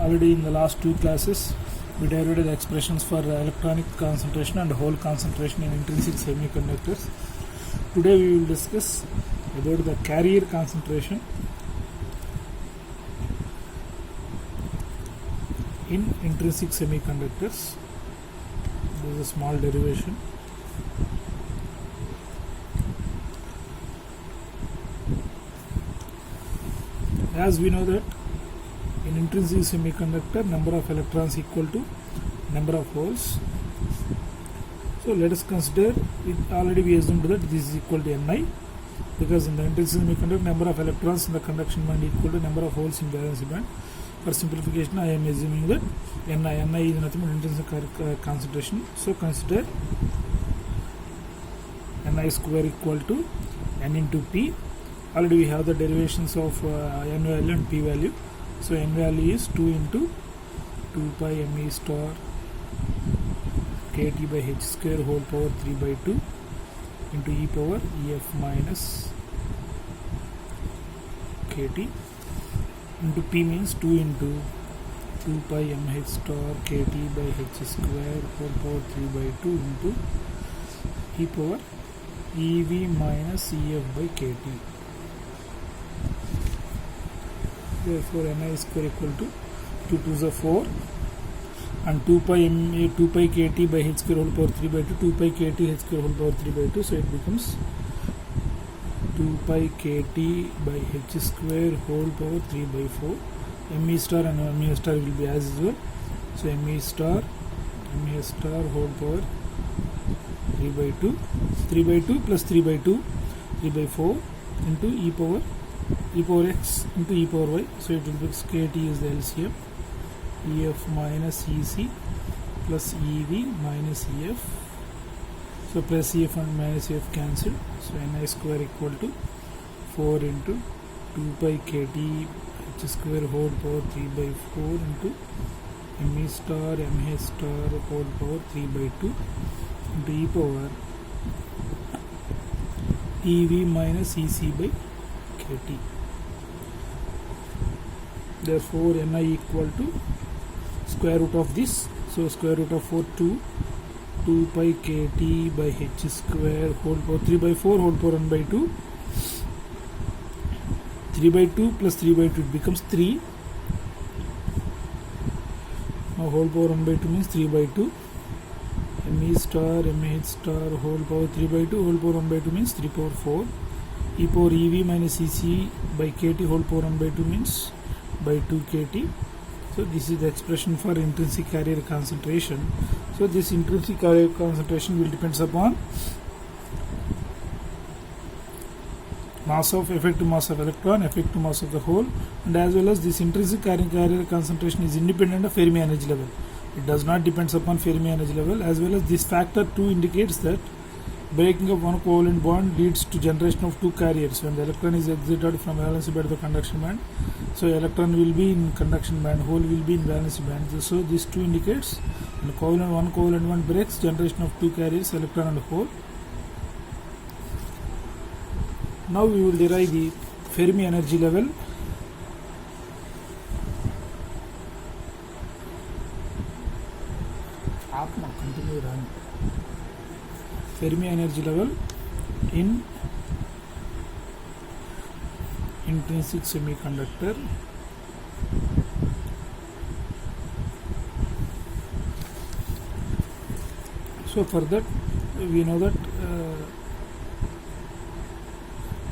already in the last two classes we derived the expressions for electronic concentration and hole concentration in intrinsic semiconductors. Today we will discuss about the carrier concentration in intrinsic semiconductors. There is a small derivation. As we know that in intrinsic semiconductor, number of electrons equal to number of holes. So let us consider it. Already we assumed that this is equal to Ni, because in the intrinsic semiconductor, number of electrons in the conduction band equal to number of holes in valence band. For simplification, I am assuming that Ni is nothing but intrinsic concentration. So consider Ni square equal to N into P. Already we have the derivations of N value and P value. So N value is 2 into 2 pi me star kt by h square whole power 3 by 2 into e power ef minus kt into P means 2 into 2 pi mh star kt by h square whole power 3 by 2 into e power ev minus ef by kt. Therefore Ni square equal to 2 to the 4 and 2 pi kt by h square whole power 3 by 2, 2 pi kt h square whole power 3 by 2, so it becomes 2 pi kt by h square whole power 3 by 4. Me star and me star will be as usual, so me star whole power 3 by 2, 3 by 2 plus 3 by 2, 3 by 4 into e power x into e power y, so it will be kt is the LCM, ef minus ec plus ev minus ef, so plus ef and minus ef cancelled, so Ni square equal to 4 into 2 pi kt h square whole power 3 by 4 into me star mh star whole power 3 by 2 into e power ev minus ec by kt. Therefore Ni equal to square root of this, so square root of 4 2 pi kt by h square whole power 3 by 4 whole power 1 by 2, 3 by 2 plus 3 by 2 it becomes 3. Now whole power 1 by 2 means 3 by 2, me star mh star whole power 3 by 2 whole power 1 by 2 means 3 power 4, e power ev minus ec by kt whole power 1 by 2 means by 2 kt. So this is the expression for intrinsic carrier concentration. So this intrinsic carrier concentration will depends upon mass of effective mass of electron, effective mass of the hole, and as well as this intrinsic carrier concentration is independent of Fermi energy level. It does not depends upon Fermi energy level. As well as this factor 2 indicates that breaking of one covalent bond leads to generation of two carriers when the electron is exited from valence band to the conduction band. So electron will be in conduction band, hole will be in valence band. So this 2 indicates when one covalent bond breaks, generation of two carriers, electron and hole. Now we will derive the Fermi energy level. Fermi energy level in intrinsic semiconductor. So for that we know that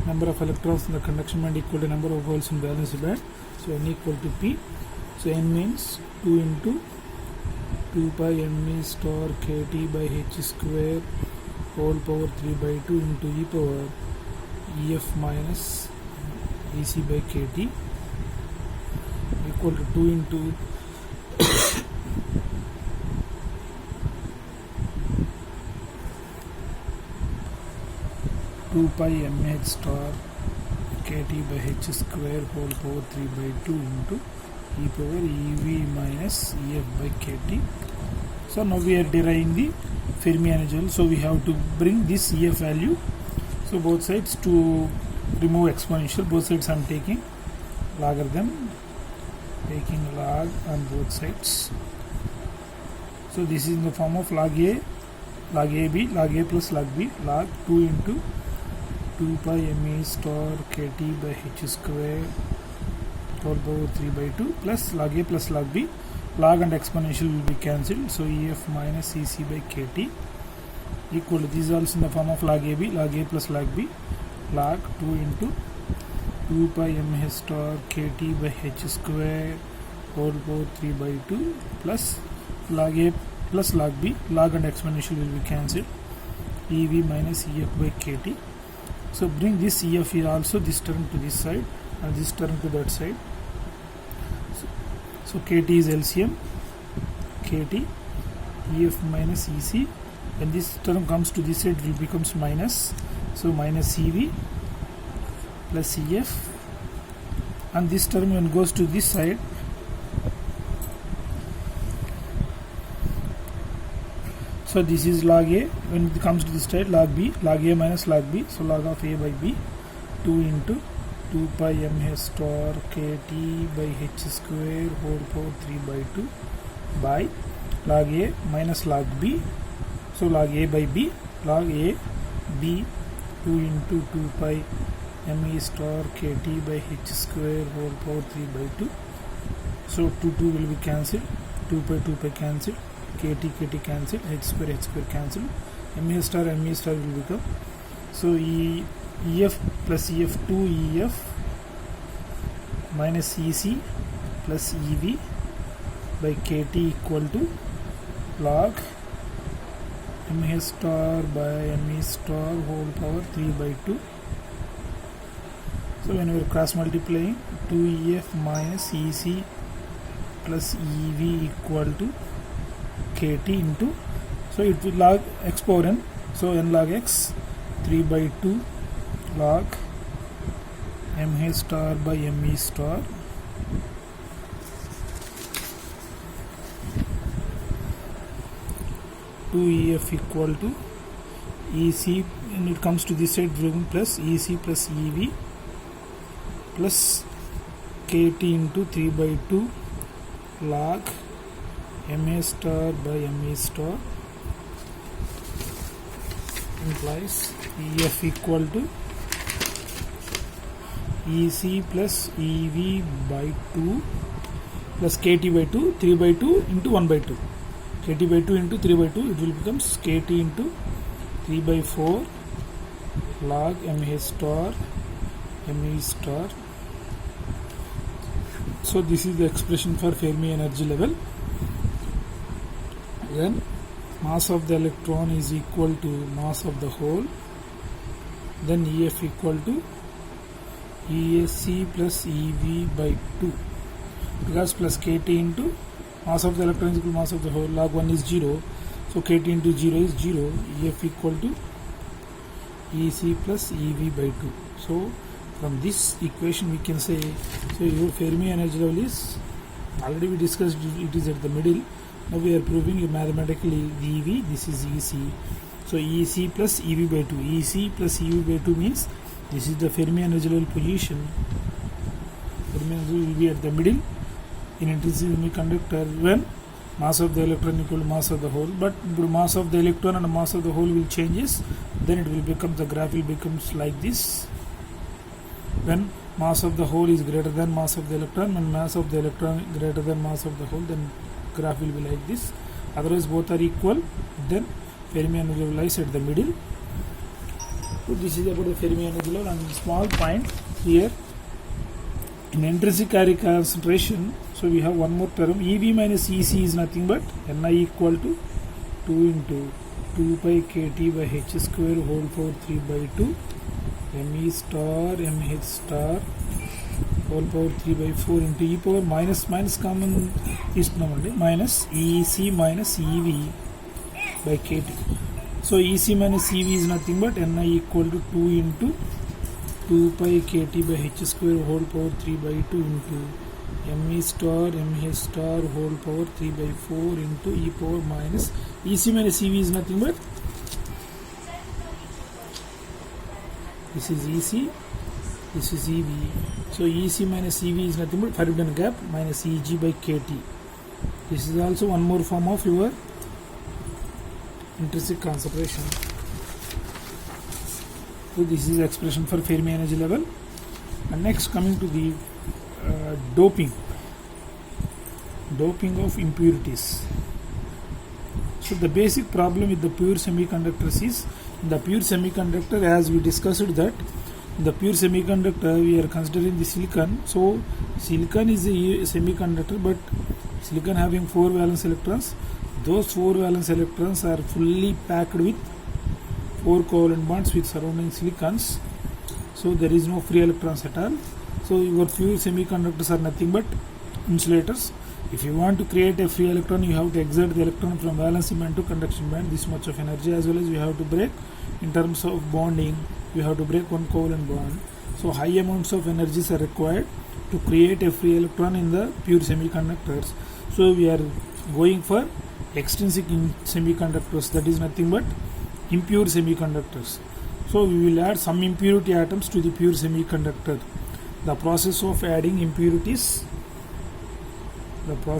number of electrons in the conduction band equal to number of holes in valence band, so N equal to P. So N means 2 into 2 pi me star kt by h square whole power 3 by 2 into e power ef minus ec by kt equal to 2 into 2 pi mh star kt by h square whole power 3 by 2 into e power ev minus ef by kt. So now we are deriving the Fermi energy. So we have to bring this ef value. So both sides, to remove exponential, both sides I am taking logarithm taking log on both sides. So this is in the form of log A, log AB, log A plus log B, log 2 into 2 pi me star kt by h square whole power 3 by 2 plus log A plus log B. Log and exponential will be cancelled, so EF minus EC by kt equal to, this is also in the form of log AB, log A plus log B, log 2 into 2 pi m star kt by h square whole power 3 by 2 plus log A plus log B. Log and exponential will be cancelled, EV minus EF by kt. So bring this EF here also, this term to this side and this term to that side. So kt is LCM, kt, EF minus EC. When this term comes to this side, it will becomes minus. So minus EV plus EF, and this term when goes to this side, so this is log A. When it comes to this side, log B, log A minus log B. So log of A by B, 2 into 2 pi m star kt by h square whole power 3 by 2 by log A minus log B. So log A by B, log A B 2 into 2 pi me star kt by h square whole power 3 by 2. So 2 will be cancelled, 2 pi cancelled, kt cancelled, h square cancelled, me star will become, so EF plus EF2 EF minus EC plus EV by kt equal to log m star by me star whole power 3 by 2. So when we are cross multiplying, 2EF minus EC plus EV equal to kt into, so it will log x power n, so n log x 3 by 2 log m star by me star to EF equal to EC, and it comes to this side plus EC plus EV plus kt into 3 by 2 log ma star by me star implies EF equal to EC plus EV by 2 plus kt by 2, 3 by 2 into 1 by 2, kt by 2 into 3 by 2, it will become kt into 3 by 4 log ma star me star. So this is the expression for Fermi energy level. Then mass of the electron is equal to mass of the hole, then EF equal to ESC plus EV by 2, because plus kt into mass of the electron is equal to mass of the hole, log 1 is 0, so kt into 0 is 0, EF equal to EC plus EV by 2. So from this equation we can say, so your Fermi energy level is, already we discussed it is at the middle. Now we are proving it mathematically, the EV, this is EC. So EC plus EV by 2. EC plus EV by 2 means this is the Fermi energy level position. Fermi energy will be at the middle in intrinsic semiconductor when mass of the electron equal to mass of the hole. But mass of the electron and mass of the hole will changes. Then it will become, the graph will becomes like this. When mass of the hole is greater than mass of the electron, when mass of the electron greater than mass of the hole, then graph will be like this. Otherwise both are equal, then Fermi energy level lies at the middle. So this is about the Fermi energy level. And small point here, in intrinsic carrier concentration, so we have one more term, EV minus EC is nothing but Ni equal to 2 into 2 pi kt by h square whole power 3 by 2 me star mh star whole power 3 by 4 into e power minus common is minus EC minus EV by kt. So EC minus EV is nothing but Ni equal to 2 into 2 pi kt by h square whole power 3 by 2 into me star mh star whole power 3 by 4 into e power minus EC minus EV is nothing but, this is EC This is EV. So EC minus EV is nothing but Faraday gap minus EG by KT. This is also one more form of your intrinsic concentration. So this is expression for Fermi energy level. And next, coming to the doping of impurities. So the basic problem with the pure semiconductors is, in the pure semiconductor, as we discussed that in the pure semiconductor we are considering the silicon. So silicon is a semiconductor, but silicon having 4 valence electrons. Those 4 valence electrons are fully packed with 4 covalent bonds with surrounding silicons. So there is no free electrons at all. So your pure semiconductors are nothing but insulators. If you want to create a free electron, you have to exert the electron from valence band to conduction band, this much of energy, as well as you have to break in terms of bonding, you have to break one covalent bond. So high amounts of energies are required to create a free electron in the pure semiconductors. So we are going for extrinsic semiconductors, that is nothing but impure semiconductors. So we will add some impurity atoms to the pure semiconductor. The process of adding impurities to a pure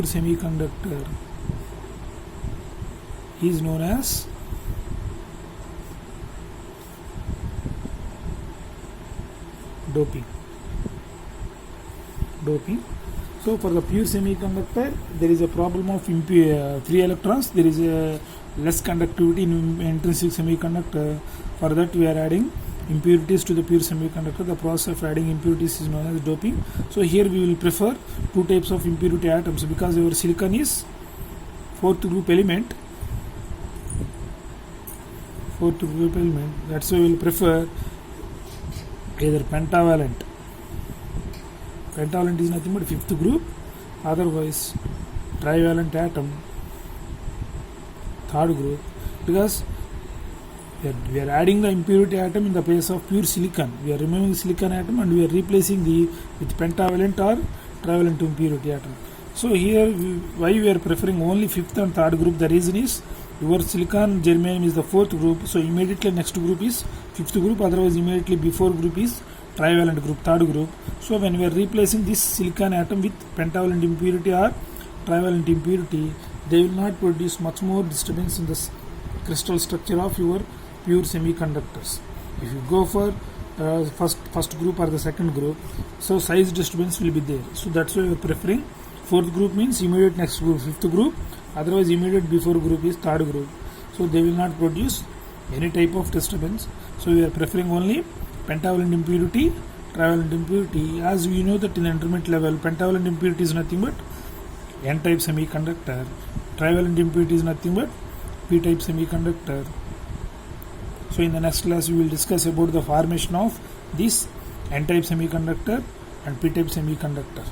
semiconductor is known as doping. So for the pure semiconductor, there is a problem of free electrons. There is a less conductivity in intrinsic semiconductor. For that, we are adding impurities to the pure semiconductor. The process of adding impurities is known as doping. So here we will prefer 2 types of impurity atoms, because our silicon is 4th group element. That's why we will prefer either pentavalent. Pentavalent is nothing but 5th group, otherwise trivalent atom, 3rd group, because we are adding the impurity atom in the place of pure silicon. We are removing the silicon atom and we are replacing with pentavalent or trivalent impurity atom. So here why we are preferring only 5th and 3rd group, the reason is your silicon germanium is the 4th group, so immediately next group is 5th group, otherwise immediately before group is trivalent group, 3rd group. So when we are replacing this silicon atom with pentavalent impurity or trivalent impurity, they will not produce much more disturbance in the crystal structure of your pure semiconductors. If you go for first group or the 2nd group, so size disturbance will be there. So that's why we are preferring 4th group, means immediate next group 5th group, otherwise immediate before group is 3rd group. So they will not produce any type of disturbance. So we are preferring only pentavalent impurity, trivalent impurity. As we know that in intermediate level, pentavalent impurity is nothing but N-type semiconductor, trivalent impurity is nothing but P-type semiconductor. So in the next class we will discuss about the formation of this N-type semiconductor and P-type semiconductor.